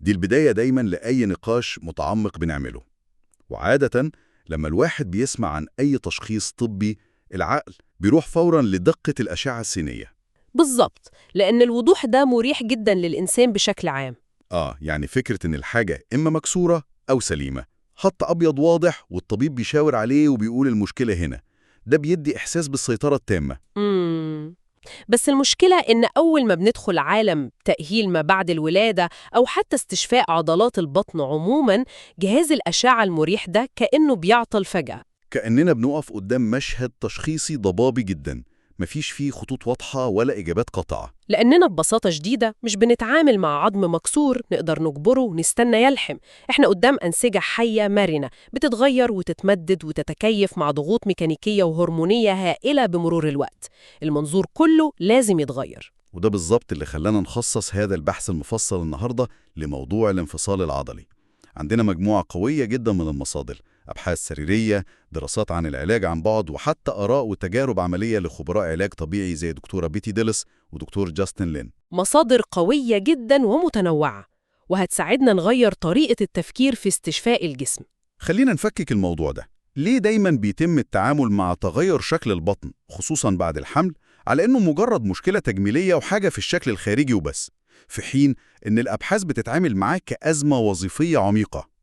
دي البداية دايما لأي نقاش متعمق بنعمله. وعادة لما الواحد بيسمع عن أي تشخيص طبي، العقل بيروح فورا لدقة الأشعة السينية. بالظبط، لأن الوضوح ده مريح جدا للإنسان بشكل عام. يعني فكرة إن الحاجة إما مكسورة أو سليمة، خط أبيض واضح والطبيب بيشاور عليه وبيقول المشكلة هنا، ده بيدي إحساس بالسيطرة التامة. بس المشكلة إن أول ما بندخل عالم تأهيل ما بعد الولادة أو حتى استشفاء عضلات البطن عموماً، جهاز الأشعة المريح ده كأنه بيعطل فجأة. كأننا بنقف قدام مشهد تشخيصي ضبابي جدا، مفيش فيه خطوط واضحة ولا إجابات قاطعة. لأننا ببساطة شديدة مش بنتعامل مع عظم مكسور نقدر نجبره ونستنى يلحم. إحنا قدام أنسجة حية مرنة بتتغير وتتمدد وتتكيف مع ضغوط ميكانيكية وهرمونية هائلة بمرور الوقت. المنظور كله لازم يتغير. وده بالظبط اللي خلانا نخصص هذا البحث المفصل النهاردة لموضوع الانفصال العضلي. عندنا مجموعة قوية جدا من المصادر، أبحاث سريرية، دراسات عن العلاج عن بعد، وحتى آراء وتجارب عملية لخبراء علاج طبيعي زي دكتورة بيتي ديلس ودكتور جاستن لين. مصادر قوية جدا ومتنوعة، وهتساعدنا نغير طريقة التفكير في استشفاء الجسم. خلينا نفكك الموضوع ده. ليه دايما بيتم التعامل مع تغير شكل البطن خصوصا بعد الحمل على إنه مجرد مشكلة تجميلية وحاجة في الشكل الخارجي وبس، في حين إن الأبحاث بتتعامل معاه كأزمة وظيفية عميقة؟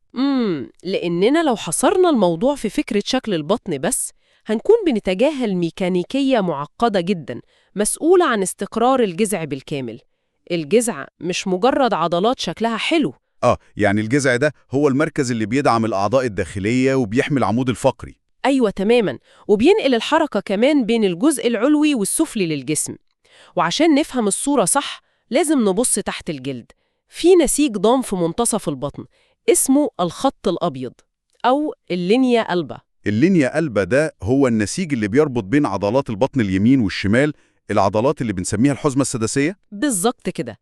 لأننا لو حصرنا الموضوع في فكرة شكل البطن بس، هنكون بنتجاهل ميكانيكية معقدة جدا مسؤولة عن استقرار الجذع بالكامل. الجذع مش مجرد عضلات شكلها حلو. يعني الجذع ده هو المركز اللي بيدعم الأعضاء الداخلية وبيحمي العمود الفقري. أيوة تماما، وبينقل الحركة كمان بين الجزء العلوي والسفلي للجسم. وعشان نفهم الصورة صح لازم نبص تحت الجلد. في نسيج ضام في منتصف البطن اسمه الخط الأبيض أو اللينيا ألبا. اللينيا ألبا ده هو النسيج اللي بيربط بين عضلات البطن اليمين والشمال، العضلات اللي بنسميها الحزمة السداسية. بالظبط كده.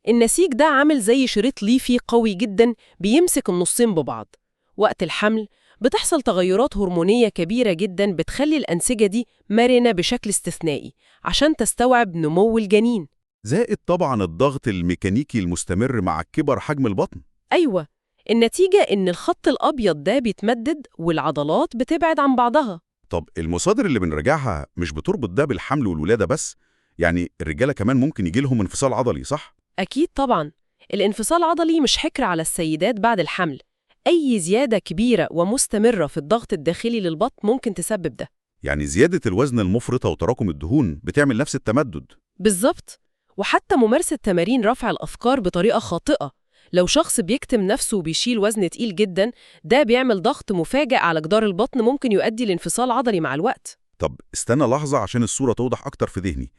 النسيج ده عامل زي شريط ليفي قوي جدا بيمسك النصين ببعض. وقت الحمل بتحصل تغيرات هرمونية كبيرة جدا بتخلي الأنسجة دي مرنة بشكل استثنائي عشان تستوعب نمو الجنين. زائد طبعا الضغط الميكانيكي المستمر مع كبر حجم البطن. أيوة، النتيجة إن الخط الأبيض ده بيتمدد والعضلات بتبعد عن بعضها. طب المصادر اللي بنراجعها مش بتربط ده بالحمل والولادة بس؟ يعني الرجالة كمان ممكن يجي لهم انفصال عضلي، صح؟ أكيد طبعاً. الانفصال العضلي مش حكر على السيدات بعد الحمل. أي زيادة كبيرة ومستمرة في الضغط الداخلي للبطن ممكن تسبب ده. يعني زيادة الوزن المفرطة وتراكم الدهون بتعمل نفس التمدد؟ بالظبط. وحتى ممارسة تمارين رفع الأثقال بطريقة خاطئة، لو شخص بيكتم نفسه وبيشيل وزن تقيل جدا، ده بيعمل ضغط مفاجئ على جدار البطن ممكن يؤدي لانفصال عضلي مع الوقت. طب استنى لحظة عشان الصورة توضح أكتر في ذهني.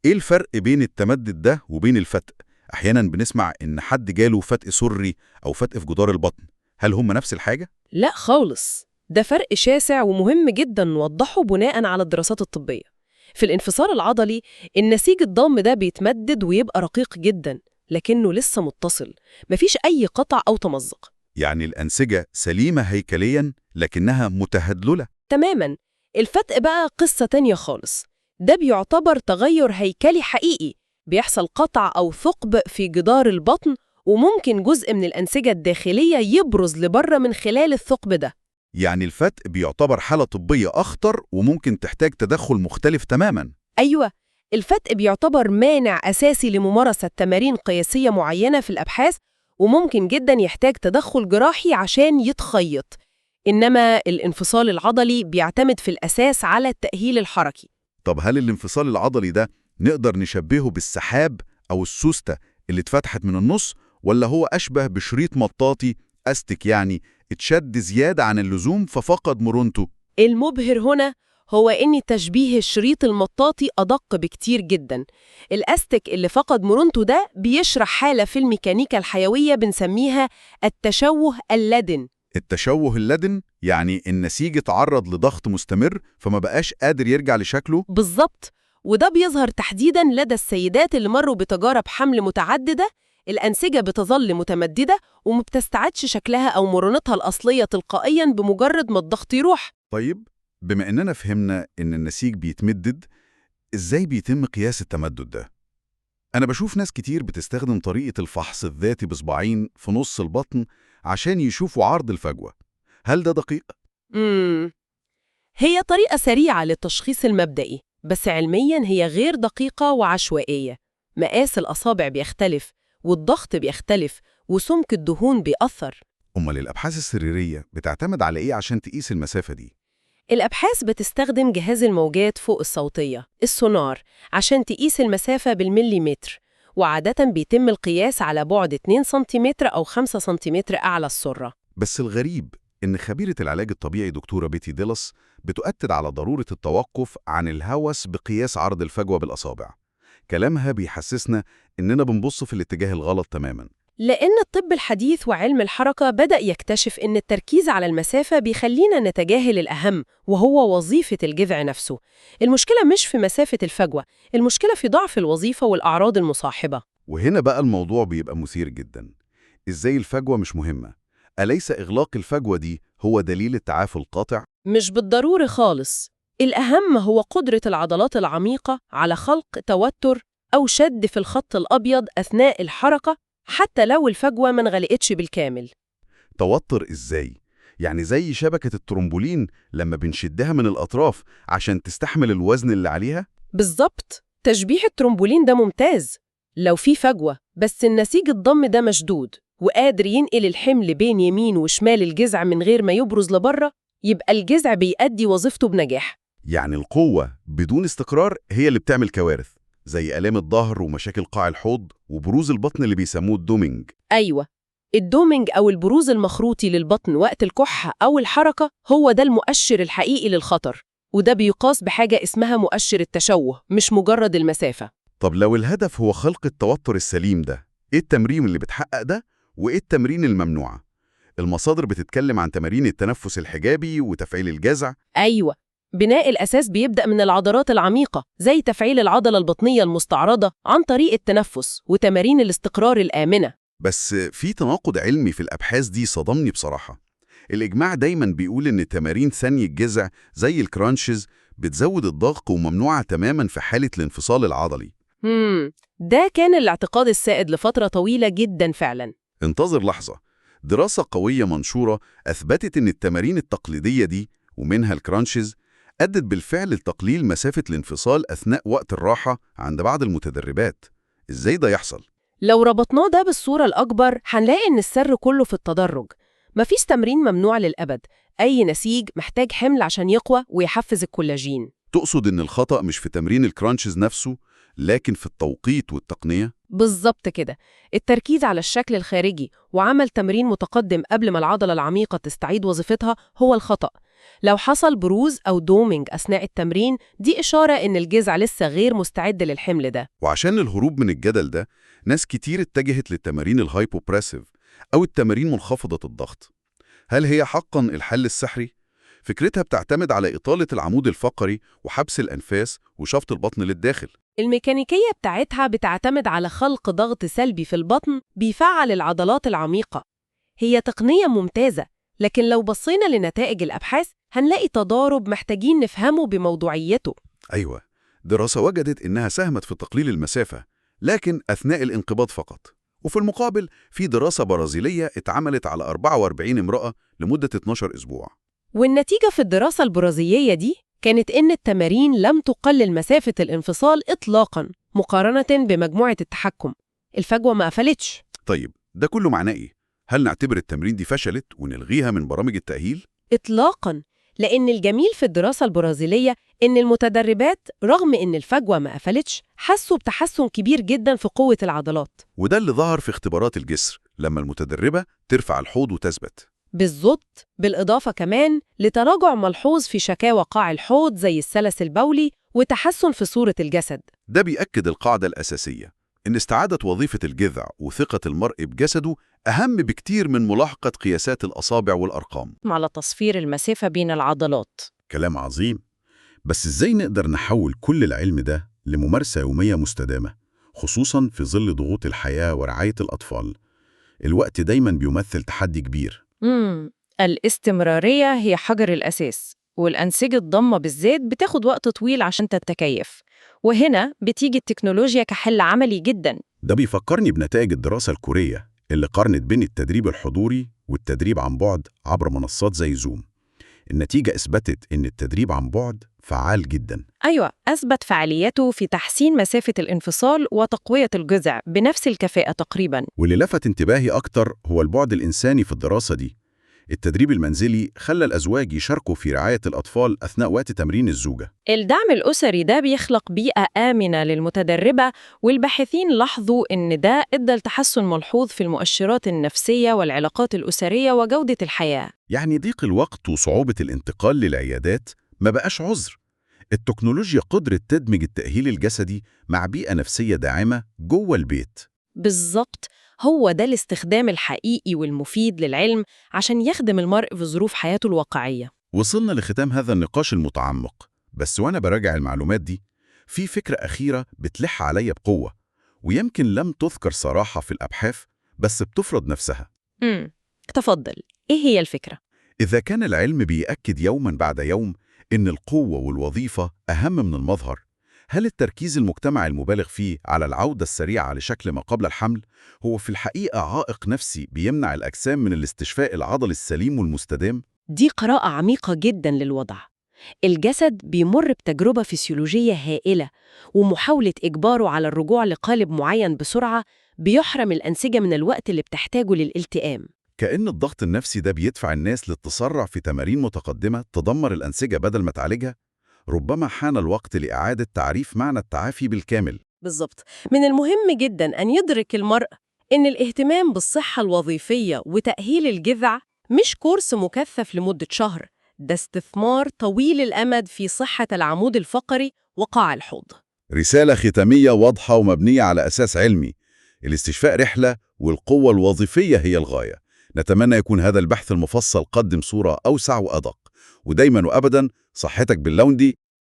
إيه الفرق بين التمدد ده وبين الفتق؟ أحياناً بنسمع إن حد جاله فتق سري أو فتق في جدار البطن، هل هم نفس الحاجة؟ لا خالص، ده فرق شاسع ومهم جدا نوضحه بناء على الدراسات الطبية. في الانفصال العضلي النسيج الضام ده بيتمدد ويبقى رقيق جدا، لكنه لسه متصل، مفيش أي قطع أو تمزق. يعني الأنسجة سليمة هيكلياً لكنها متهدللة. تماما. الفتق بقى قصة تانية خالص. ده بيعتبر تغير هيكلي حقيقي، بيحصل قطع أو ثقب في جدار البطن، وممكن جزء من الأنسجة الداخلية يبرز لبره من خلال الثقب ده. يعني الفتق بيعتبر حالة طبية أخطر وممكن تحتاج تدخل مختلف تماماً. أيوة، الفتق بيعتبر مانع أساسي لممارسة تمارين قياسية معينة في الأبحاث، وممكن جدا يحتاج تدخل جراحي عشان يتخيط. إنما الانفصال العضلي بيعتمد في الأساس على التأهيل الحركي. طب هل الانفصال العضلي ده نقدر نشبهه بالسحاب أو السوستة اللي اتفتحت من النص، ولا هو أشبه بشريط مطاطي أستك يعني اتشد زيادة عن اللزوم ففقد مرونته؟ المبهر هنا هو إن تشبيه الشريط المطاطي أدق بكتير جدا. الأستك اللي فقد مرونته ده بيشرح حالة في الميكانيكا الحيوية بنسميها التشوه اللدن. التشوه اللدن يعني النسيج اتعرض لضغط مستمر فما بقاش قادر يرجع لشكله؟ بالظبط. وده بيظهر تحديداً لدى السيدات اللي مروا بتجارب حمل متعددة. الأنسجة بتظل متمددة ومبتستعدش شكلها أو مرونتها الأصلية تلقائياً بمجرد ما الضغط يروح. طيب بما إننا فهمنا إن النسيج بيتمدد، إزاي بيتم قياس التمدد ده؟ أنا بشوف ناس كتير بتستخدم طريقة الفحص الذاتي بصباعين في نص البطن عشان يشوفوا عرض الفجوة. هل ده دقيق؟ مم. هي طريقة سريعة للتشخيص المبدئي، بس علمياً هي غير دقيقة وعشوائية. مقاس الأصابع بيختلف، والضغط بيختلف، وسمك الدهون بيأثر. أمال الأبحاث السريرية بتعتمد على إيه عشان تقيس المسافة دي؟ الأبحاث بتستخدم جهاز الموجات فوق الصوتية، السونار، عشان تقيس المسافة بالمليمتر، وعادة بيتم القياس على بعد 2 سنتيمتر أو 5 سنتيمتر أعلى السرة. بس الغريب إن خبيرة العلاج الطبيعي دكتورة بيتي ديلس بتؤكد على ضرورة التوقف عن الهوس بقياس عرض الفجوة بالأصابع. كلامها بيحسسنا إننا بنبص في الاتجاه الغلط تماماً. لأن الطب الحديث وعلم الحركة بدأ يكتشف إن التركيز على المسافة بيخلينا نتجاهل الأهم، وهو وظيفة الجذع نفسه. المشكلة مش في مسافة الفجوة، المشكلة في ضعف الوظيفة والأعراض المصاحبة. وهنا بقى الموضوع بيبقى مثير جداً. إزاي الفجوة مش مهمة؟ أليس إغلاق الفجوة دي هو دليل التعافي القاطع؟ مش بالضروري خالص. الأهم هو قدرة العضلات العميقة على خلق توتر أو شد في الخط الأبيض أثناء الحركة، حتى لو الفجوة ما انغلقتش بالكامل. توتر إزاي؟ يعني زي شبكة الترومبولين لما بنشدها من الأطراف عشان تستحمل الوزن اللي عليها؟ بالظبط، تشبيه الترومبولين ده ممتاز. لو في فجوة بس النسيج الضم ده مشدود وقادر ينقل الحمل بين يمين وشمال الجذع من غير ما يبرز لبره، يبقى الجذع بيأدي وظيفته بنجاح. يعني القوة بدون استقرار هي اللي بتعمل كوارث، زي آلام الظهر ومشاكل قاع الحوض وبروز البطن اللي بيسموه الدومينج. أيوة، الدومينج أو البروز المخروطي للبطن وقت الكحة أو الحركة هو ده المؤشر الحقيقي للخطر، وده بيقاس بحاجة اسمها مؤشر التشوه، مش مجرد المسافة. طب لو الهدف هو خلق التوتر السليم ده، إيه التمرين اللي بتحقق ده وإيه التمرين الممنوعة؟ المصادر بتتكلم عن تمارين التنفس الحجابي وتفعيل الجذع. أيوة، بناء الأساس بيبدأ من العضلات العميقة زي تفعيل العضلة البطنية المستعرضة عن طريق التنفس وتمارين الاستقرار الآمنة. بس في تناقض علمي في الأبحاث دي صدمني بصراحة. الإجماع دايماً بيقول إن تمارين ثني الجذع زي الكرانشز بتزود الضغط وممنوعة تماماً في حالة الانفصال العضلي. ده كان الاعتقاد السائد لفترة طويلة جدا فعلا. انتظر لحظة. دراسة قوية منشورة أثبتت إن التمارين التقليدية دي ومنها الكرانشز أدت بالفعل لتقليل مسافة الانفصال أثناء وقت الراحة عند بعض المتدربات. إزاي ده يحصل؟ لو ربطناه ده بالصورة الأكبر هنلاقي إن السر كله في التدرج. مفيش تمرين ممنوع للأبد، أي نسيج محتاج حمل عشان يقوى ويحفز الكولاجين. تقصد إن الخطأ مش في تمرين الكرانشز نفسه، لكن في التوقيت والتقنية؟ بالظبط كده، التركيز على الشكل الخارجي وعمل تمرين متقدم قبل ما العضلة العميقة تستعيد وظيفتها هو الخطأ. لو حصل بروز أو دومينج أثناء التمرين، دي إشارة إن الجذع لسه غير مستعد للحمل ده. وعشان الهروب من الجدل ده، ناس كتير اتجهت للتمارين الهايبوبريسيف أو التمارين منخفضة الضغط. هل هي حقاً الحل السحري؟ فكرتها بتعتمد على إطالة العمود الفقري وحبس الأنفاس وشفط البطن للداخل. الميكانيكية بتاعتها بتعتمد على خلق ضغط سلبي في البطن بيفعل العضلات العميقة. هي تقنية ممتازة، لكن لو بصينا لنتائج الأبحاث هنلاقي تضارب محتاجين نفهمه بموضوعيته. أيوة، دراسة وجدت إنها ساهمت في تقليل المسافة، لكن أثناء الانقباض فقط. وفي المقابل في دراسة برازيلية اتعملت على 44 امرأة لمدة 12 أسبوع. والنتيجة في الدراسة البرازيلية دي كانت إن التمارين لم تقلل مسافة الانفصال إطلاقاً مقارنة بمجموعة التحكم. الفجوة ما قفلتش. طيب ده كله معناه إيه؟ هل نعتبر التمرين دي فشلت ونلغيها من برامج التأهيل؟ إطلاقاً، لأن الجميل في الدراسة البرازيلية إن المتدربات رغم إن الفجوة ما قفلتش حسوا بتحسن كبير جداً في قوة العضلات. وده اللي ظهر في اختبارات الجسر لما المتدربة ترفع الحوض وتثبت. بالظبط، بالإضافة كمان لتراجع ملحوظ في شكاوى قاع الحوض زي السلس البولي وتحسن في صورة الجسد. ده بيأكد القاعدة الأساسية إن استعادة وظيفة الجذع وثقة المرء بجسده أهم بكتير من ملاحقة قياسات الأصابع والأرقام. على تصفير المسافة بين العضلات. كلام عظيم، بس إزاي نقدر نحول كل العلم ده لممارسة يومية مستدامة، خصوصاً في ظل ضغوط الحياة ورعاية الأطفال؟ الوقت دايماً بيمثل تحدي كبير. الاستمرارية هي حجر الأساس، والأنسجة الضمة بالذات بتاخد وقت طويل عشان تتكيف، وهنا بتيجي التكنولوجيا كحل عملي جداً. ده بيفكرني بنتائج الدراسة الكورية اللي قارنت بين التدريب الحضوري والتدريب عن بعد عبر منصات زي زوم. النتيجة أثبتت إن التدريب عن بعد فعال جداً. أيوة، أثبت فعاليته في تحسين مسافة الانفصال وتقوية الجذع بنفس الكفاءة تقريباً. واللي لفت انتباهي أكتر هو البعد الإنساني في الدراسة دي. التدريب المنزلي خلى الأزواج يشاركوا في رعاية الأطفال أثناء وقت تمرين الزوجة. الدعم الأسري ده بيخلق بيئة آمنة للمتدربة، والباحثين لاحظوا إن ده أدى لتحسن ملحوظ في المؤشرات النفسية والعلاقات الأسرية وجودة الحياة. يعني ضيق الوقت وصعوبة الانتقال للعيادات ما بقاش عذر. التكنولوجيا قدرت تدمج التأهيل الجسدي مع بيئة نفسية داعمة جوه البيت. بالظبط، هو ده الاستخدام الحقيقي والمفيد للعلم عشان يخدم المرء في ظروف حياته الواقعية. وصلنا لختام هذا النقاش المتعمق، بس وأنا براجع المعلومات دي في فكرة أخيرة بتلح عليا بقوة، ويمكن لم تذكر صراحة في الأبحاث بس بتفرض نفسها. تفضل، إيه هي الفكرة؟ إذا كان العلم بيأكد يوماً بعد يوم إن القوة والوظيفة أهم من المظهر، هل التركيز المجتمعي المبالغ فيه على العودة السريعة لشكل ما قبل الحمل هو في الحقيقة عائق نفسي بيمنع الأجسام من الاستشفاء العضلي السليم والمستدام؟ دي قراءة عميقة جدا للوضع. الجسد بيمر بتجربة فسيولوجية هائلة، ومحاولة إجباره على الرجوع لقالب معين بسرعة بيحرم الأنسجة من الوقت اللي بتحتاجه للالتئام. كأن الضغط النفسي ده بيدفع الناس للتسرع في تمارين متقدمة تدمر الأنسجة بدل ما تعالجها. ربما حان الوقت لإعادة تعريف معنى التعافي بالكامل. بالظبط. من المهم جدا أن يدرك المرء إن الاهتمام بالصحة الوظيفية وتأهيل الجذع مش كورس مكثف لمدة شهر، ده استثمار طويل الأمد في صحة العمود الفقري وقاع الحوض. رسالة ختامية واضحة ومبنية على أساس علمي. الاستشفاء رحلة والقوة الوظيفية هي الغاية. نتمنى يكون هذا البحث المفصل قدم صورة أوسع وأدق. ودايما وأبدا صحتك باللون دي.